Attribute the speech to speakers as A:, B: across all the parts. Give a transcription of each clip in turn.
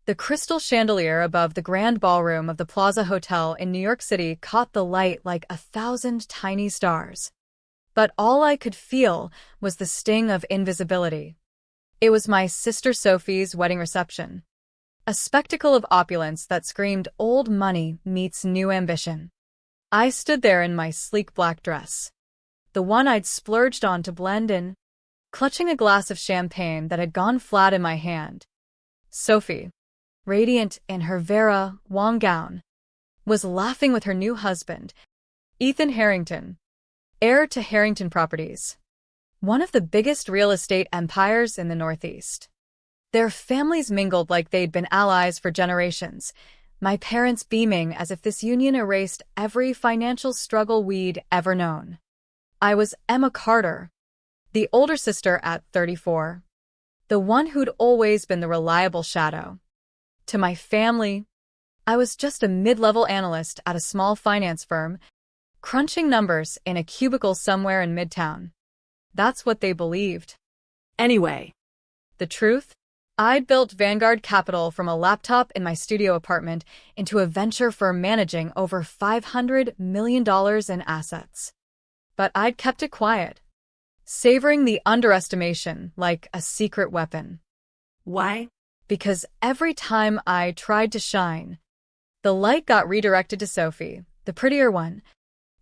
A: The crystal chandelier above the grand ballroom of the Plaza Hotel in New York City caught the light like 1,000 tiny stars. But all I could feel was the sting of invisibility. It was my sister Sophie's wedding reception. A spectacle of opulence that screamed old money meets new ambition. I stood there in my sleek black dress, the one I'd splurged on to blend in, clutching a glass of champagne that had gone flat in my hand. Sophie, radiant in her Vera Wang gown, was laughing with her new husband, Ethan Harrington, heir to Harrington Properties, one of the biggest real estate empires in the Northeast. Their families mingled like they'd been allies for generations, my parents beaming as if this union erased every financial struggle we'd ever known. I was Emma Carter, the older sister at 34, the one who'd always been the reliable shadow. To my family, I was just a mid-level analyst at a small finance firm, crunching numbers in a cubicle somewhere in Midtown. That's what they believed. Anyway, the truth? I'd built Vanguard Capital from a laptop in my studio apartment into a venture firm managing over $500 million in assets. But I'd kept it quiet, savoring the underestimation like a secret weapon. Why? Because every time I tried to shine, the light got redirected to Sophie, the prettier one,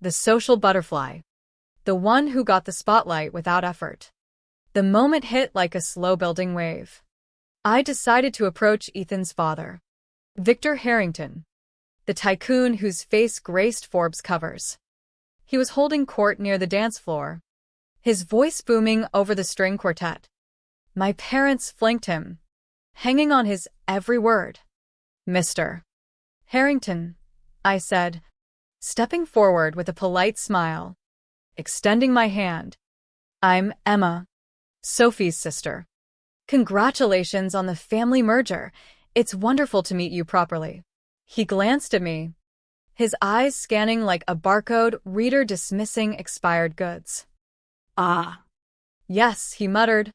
A: the social butterfly, the one who got the spotlight without effort. The moment hit like a slow-building wave. I decided to approach Ethan's father, Victor Harrington, the tycoon whose face graced Forbes covers. He was holding court near the dance floor, his voice booming over the string quartet. My parents flanked him, hanging on his every word. "Mr. Harrington," I said, stepping forward with a polite smile, extending my hand. "I'm Emma, Sophie's sister. Congratulations on the family merger. It's wonderful to meet you properly." He glanced at me, his eyes scanning like a barcode reader dismissing expired goods. "Ah. Yes," he muttered,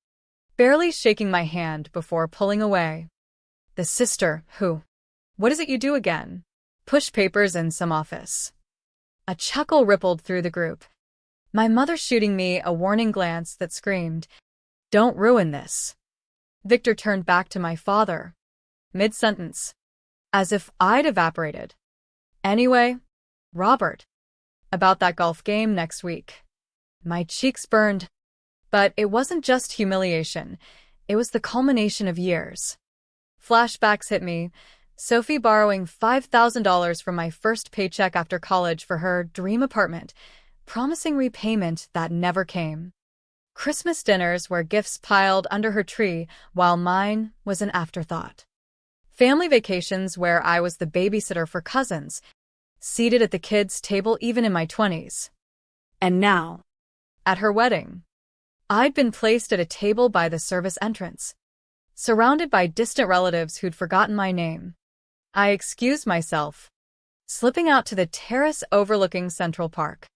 A: barely shaking my hand before pulling away. "The sister who? What is it you do again?" "Push papers in some office." A chuckle rippled through the group, my mother shooting me a warning glance that screamed, "Don't ruin this." Victor turned back to my father, mid-sentence, as if I'd evaporated. "Anyway, Robert, about that golf game next week." My cheeks burned, but it wasn't just humiliation, it was the culmination of years. Flashbacks hit me, Sophie borrowing $5,000 from my first paycheck after college for her dream apartment, promising repayment that never came. Christmas dinners where gifts piled under her tree while mine was an afterthought. Family vacations where I was the babysitter for cousins, seated at the kids' table even in my 20s. And now, at her wedding, I'd been placed at a table by the service entrance, surrounded by distant relatives who'd forgotten my name. I excused myself, slipping out to the terrace overlooking Central Park.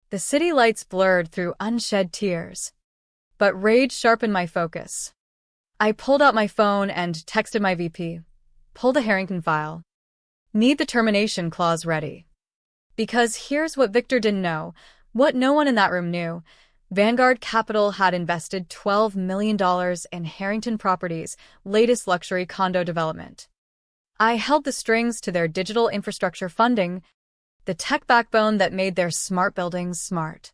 A: The city lights blurred through unshed tears, but rage sharpened my focus. I pulled out my phone and texted my VP, "Pull the Harrington file. Need the termination clause ready." Because here's what Victor didn't know, what no one in that room knew. Vanguard Capital had invested $12 million in Harrington Properties' latest luxury condo development. I held the strings to their digital infrastructure funding, the tech backbone that made their smart buildings smart.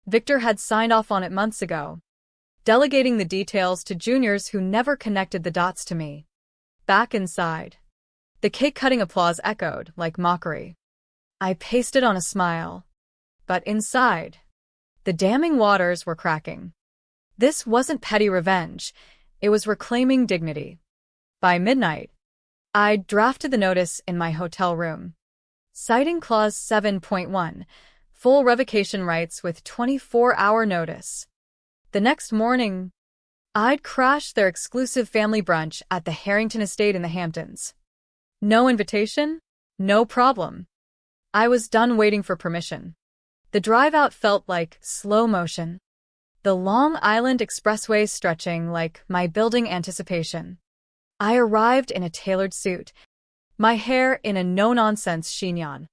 A: Victor had signed off on it months ago, delegating the details to juniors who never connected the dots to me. Back inside, the cake-cutting applause echoed like mockery. I pasted on a smile, but inside, the damning waters were cracking. This wasn't petty revenge, it was reclaiming dignity. By midnight, I'd drafted the notice in my hotel room, citing Clause 7.1, full revocation rights with 24-hour notice. The next morning, I'd crashed their exclusive family brunch at the Harrington estate in the Hamptons. No invitation? No problem. I was done waiting for permission. The drive out felt like slow motion, the Long Island Expressway stretching like my building anticipation. I arrived in a tailored suit, my hair in a no-nonsense chignon,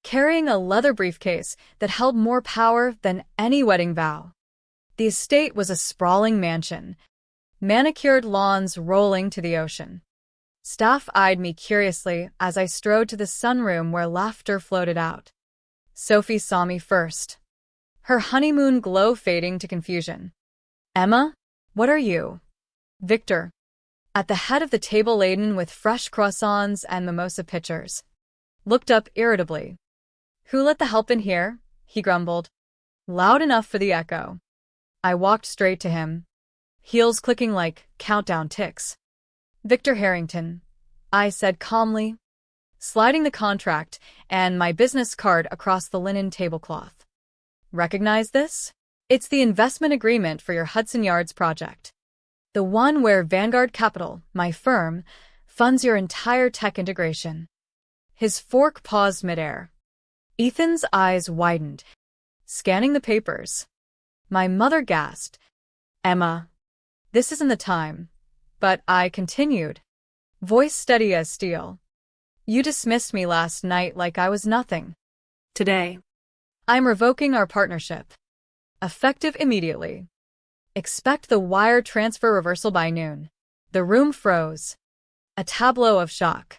A: carrying a leather briefcase that held more power than any wedding vow. The estate was a sprawling mansion, manicured lawns rolling to the ocean. Staff eyed me curiously as I strode to the sunroom where laughter floated out. Sophie saw me first, her honeymoon glow fading to confusion. Emma, what are you? Victor, at the head of the table laden with fresh croissants and mimosa pitchers, looked up irritably. Who let the help in here? He grumbled, loud enough for the echo. I walked straight to him, heels clicking like countdown ticks. Victor Harrington, I said calmly, sliding the contract and my business card across the linen tablecloth. Recognize this? It's the investment agreement for your Hudson Yards project. The one where Vanguard Capital, my firm, funds your entire tech integration. His fork paused midair. Ethan's eyes widened, scanning the papers. My mother gasped. Emma, this isn't the time. But I continued, voice steady as steel. You dismissed me last night like I was nothing. Today, I'm revoking our partnership. Effective immediately. Expect the wire transfer reversal by noon. The room froze. A tableau of shock.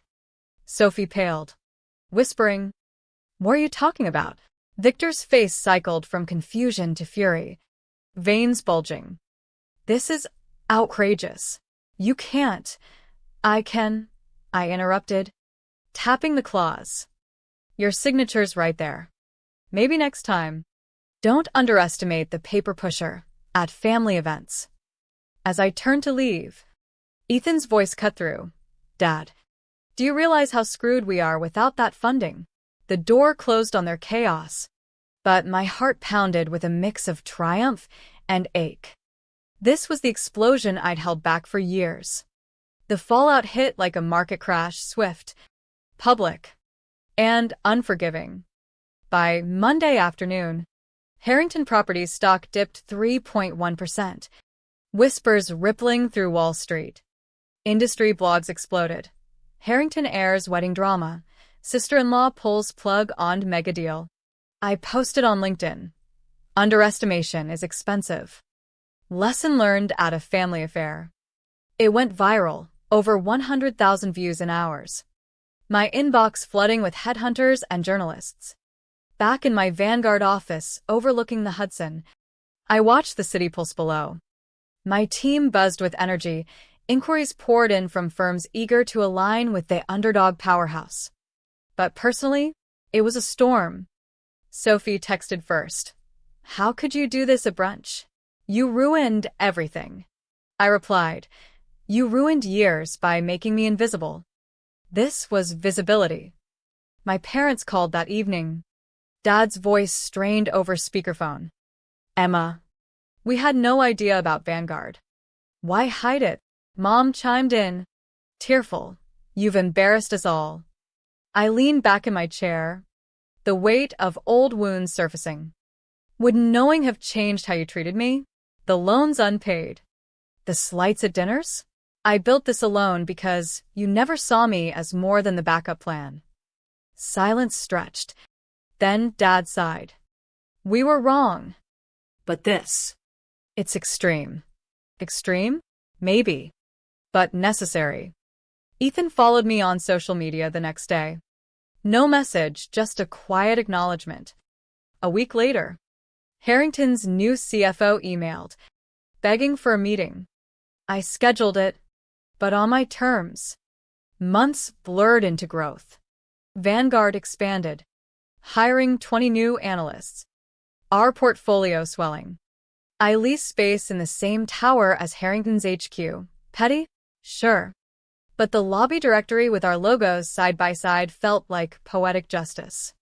A: Sophie paled, whispering, what are you talking about? Victor's face cycled from confusion to fury, veins bulging. This is outrageous. You can't. I can, I interrupted, tapping the clause. Your signature's right there. Maybe next time. Don't underestimate the paper pusher at family events. As I turned to leave, Ethan's voice cut through. Dad, do you realize how screwed we are without that funding? The door closed on their chaos, but my heart pounded with a mix of triumph and ache. This was the explosion I'd held back for years. The fallout hit like a market crash, swift, public, and unforgiving. By Monday afternoon, Harrington Properties stock dipped 3.1%, whispers rippling through Wall Street. Industry blogs exploded. Harrington airs wedding drama. Sister-in-law pulls plug on mega deal. I posted on LinkedIn. Underestimation is expensive. Lesson learned at a family affair. It went viral, over 100,000 views in hours. My inbox flooding with headhunters and journalists. Back in my Vanguard office overlooking the Hudson, I watched the city pulse below. My team buzzed with energy. Inquiries poured in from firms eager to align with the underdog Powerhouse. But personally, it was a storm. Sophie texted first. How could you do this at brunch? You ruined everything. I replied, you ruined years by making me invisible. This was visibility. My parents called that evening. Dad's voice strained over speakerphone. Emma, we had no idea about Vanguard. Why hide it? Mom chimed in, tearful. You've embarrassed us all. I leaned back in my chair, the weight of old wounds surfacing. Would knowing have changed how you treated me? The loans unpaid. The slights at dinners? I built this alone because you never saw me as more than the backup plan. Silence stretched. Then Dad sighed. We were wrong. But this. It's extreme. Extreme? Maybe. But necessary. Ethan followed me on social media the next day. No message, just a quiet acknowledgement. A week later, Harrington's new CFO emailed, begging for a meeting. I scheduled it, but on my terms. Months blurred into growth. Vanguard expanded, hiring 20 new analysts. Our portfolio swelling. I leased space in the same tower as Harrington's HQ. Petty? Sure. But the lobby directory with our logos side by side felt like poetic justice.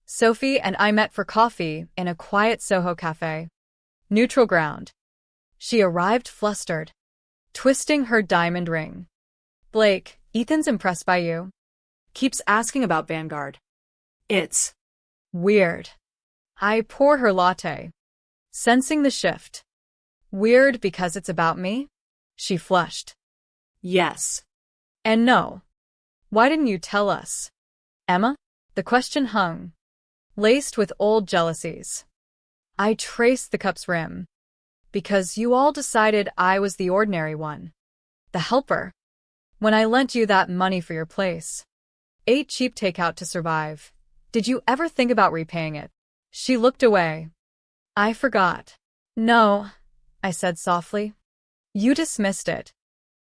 A: Sophie and I met for coffee in a quiet Soho cafe. Neutral ground. She arrived flustered, twisting her diamond ring. Blake, Ethan's impressed by you. Keeps asking about Vanguard. It's weird. I pour her latte, sensing the shift. Weird because it's about me? She flushed. Yes. And no, why didn't you tell us? Emma? The question hung, laced with old jealousies. I traced the cup's rim. Because you all decided I was the ordinary one. The helper. When I lent you that money for your place. Ate cheap takeout to survive. Did you ever think about repaying it? She looked away. I forgot. No, I said softly. You dismissed it.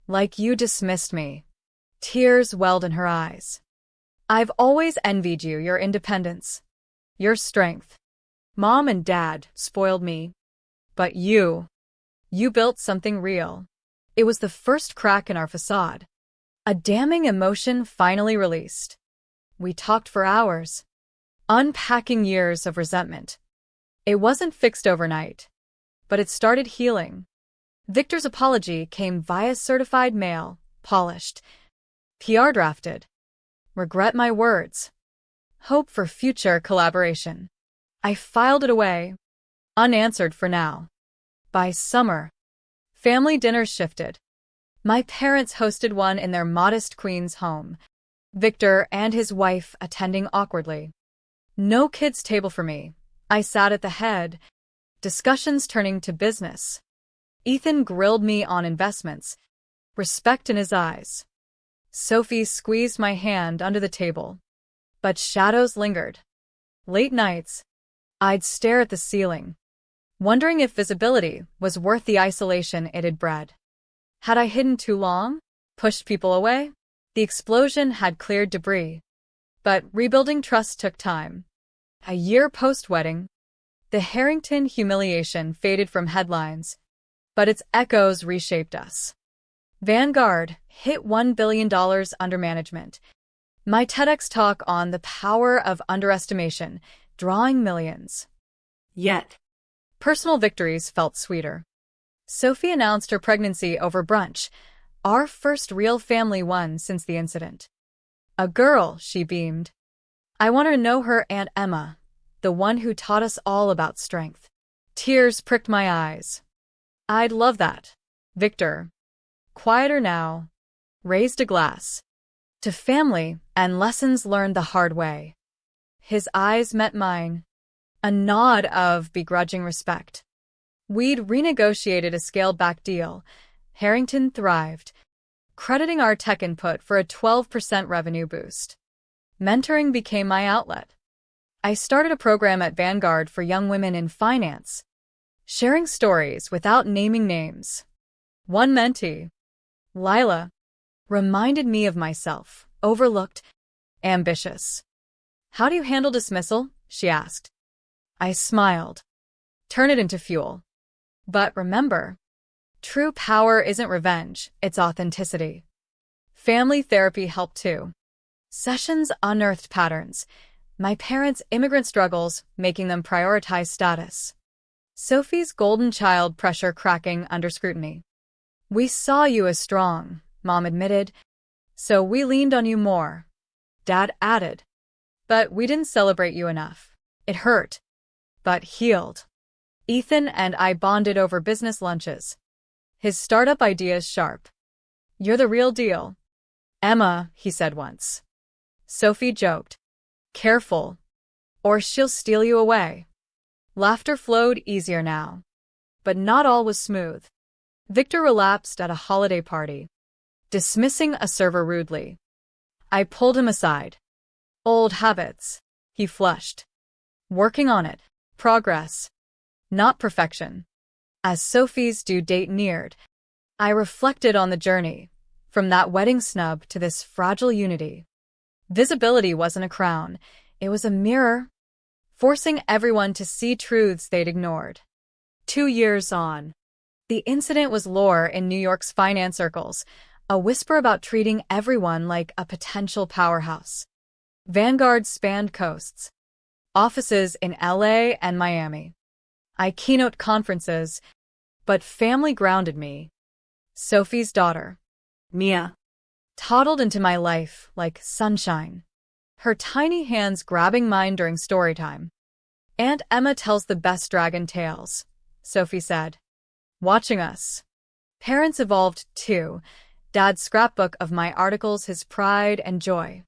A: Like you dismissed me. Tears welled in her eyes. I've always envied you, your independence. Your strength. Mom and Dad spoiled me. But you built something real. It was the first crack in our facade. A damning emotion finally released. We talked for hours, unpacking years of resentment. It wasn't fixed overnight, but it started healing. Victor's apology came via certified mail, polished, PR drafted. Regret my words. Hope for future collaboration. I filed it away, unanswered for now. By summer, family dinners shifted. My parents hosted one in their modest Queens home, Victor and his wife attending awkwardly. No kids' table for me. I sat at the head, discussions turning to business. Ethan grilled me on investments, respect in his eyes. Sophie squeezed my hand under the table. But shadows lingered. Late nights, I'd stare at the ceiling, wondering if visibility was worth the isolation it had bred. Had I hidden too long? Pushed people away? The explosion had cleared debris. But rebuilding trust took time. A year post-wedding, the Harrington humiliation faded from headlines, but its echoes reshaped us. Vanguard hit $1 billion under management. My TEDx talk on the power of underestimation, drawing millions. Yet, personal victories felt sweeter. Sophie announced her pregnancy over brunch, our first real family one since the incident. A girl, she beamed. I want her to know her Aunt Emma, the one who taught us all about strength. Tears pricked my eyes. I'd love that. Victor, quieter now, raised a glass. To family and lessons learned the hard way. His eyes met mine, a nod of begrudging respect. We'd renegotiated a scaled-back deal. Harrington thrived, crediting our tech input for a 12% revenue boost. Mentoring became my outlet. I started a program at Vanguard for young women in finance, sharing stories without naming names. One mentee, Lila, reminded me of myself, overlooked, ambitious. How do you handle dismissal? She asked. I smiled. Turn it into fuel. But remember, true power isn't revenge, it's authenticity. Family therapy helped too. Sessions unearthed patterns. My parents' immigrant struggles, making them prioritize status. Sophie's golden child pressure cracking under scrutiny. We saw you as strong, Mom admitted, so we leaned on you more. Dad added. But we didn't celebrate you enough. It hurt, but healed. Ethan and I bonded over business lunches. His startup ideas sharp. You're the real deal. Emma, he said once. Sophie joked. Careful, or she'll steal you away. Laughter flowed easier now. But not all was smooth. Victor relapsed at a holiday party, dismissing a server rudely. I pulled him aside. Old habits, he flushed. Working on it. Progress. Not perfection. As Sophie's due date neared, I reflected on the journey, from that wedding snub to this fragile unity. Visibility wasn't a crown, it was a mirror, forcing everyone to see truths they'd ignored. 2 years on. The incident was lore in New York's finance circles, a whisper about treating everyone like a potential powerhouse. Vanguard spanned coasts, offices in LA and Miami. I keynote conferences, but family grounded me. Sophie's daughter, Mia, toddled into my life like sunshine, her tiny hands grabbing mine during story time. Aunt Emma tells the best dragon tales, Sophie said. Watching us. Parents evolved too, Dad's scrapbook of my articles his pride and joy.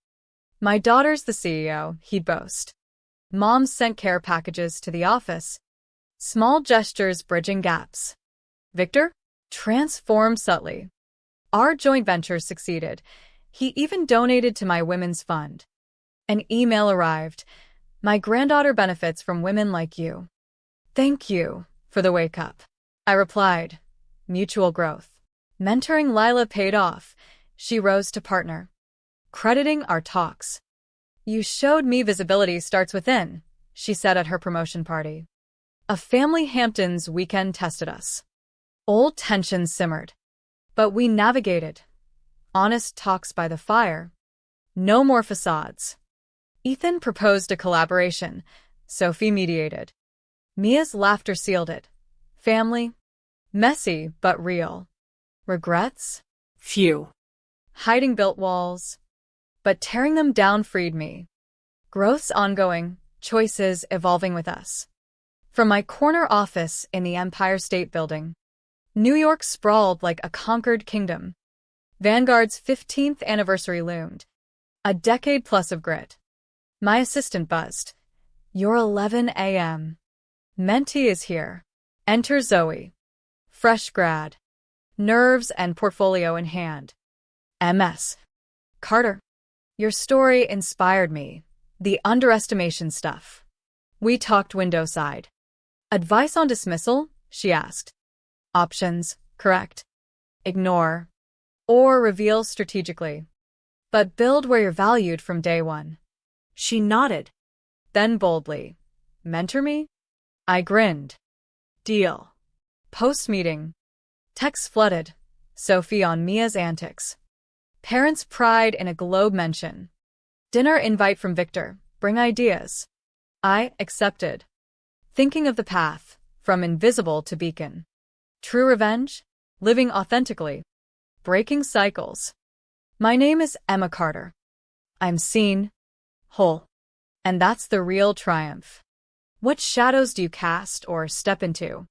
A: My daughter's the CEO, he'd boast. Mom sent care packages to the office. Small gestures bridging gaps. Victor? Transformed subtly. Our joint venture succeeded. He even donated to my women's fund. An email arrived. My granddaughter benefits from women like you. Thank you for the wake-up. I replied. Mutual growth. Mentoring Lila paid off. She rose to partner. Crediting our talks. You showed me visibility starts within, she said at her promotion party. A family Hamptons weekend tested us. Old tensions simmered. But we navigated. Honest talks by the fire. No more facades. Ethan proposed a collaboration. Sophie mediated. Mia's laughter sealed it. Family? Messy, but real. Regrets?
B: Few.
A: Hiding built walls. But tearing them down freed me. Growth's ongoing, choices evolving with us. From my corner office in the Empire State Building, New York sprawled like a conquered kingdom. Vanguard's 15th anniversary loomed. A decade plus of grit. My assistant buzzed. You're 11 a.m. Mentee is here. Enter Zoe. Fresh grad. Nerves and portfolio in hand. MS. Carter. Your story inspired me. The underestimation stuff. We talked window side. Advice on dismissal? She asked. Options, correct. Ignore. Or reveal strategically. But build where you're valued from day one.
B: She nodded.
A: Then boldly. Mentor me? I grinned. Deal. Post-meeting. Texts flooded. Sophie on Mia's antics. Parents' pride in a Globe mention. Dinner invite from Victor. Bring ideas. I accepted. Thinking of the path, from invisible to beacon. True revenge? Living authentically. Breaking cycles. My name is Emma Carter. I'm seen. Whole. And that's the real triumph. What shadows do you cast or step into?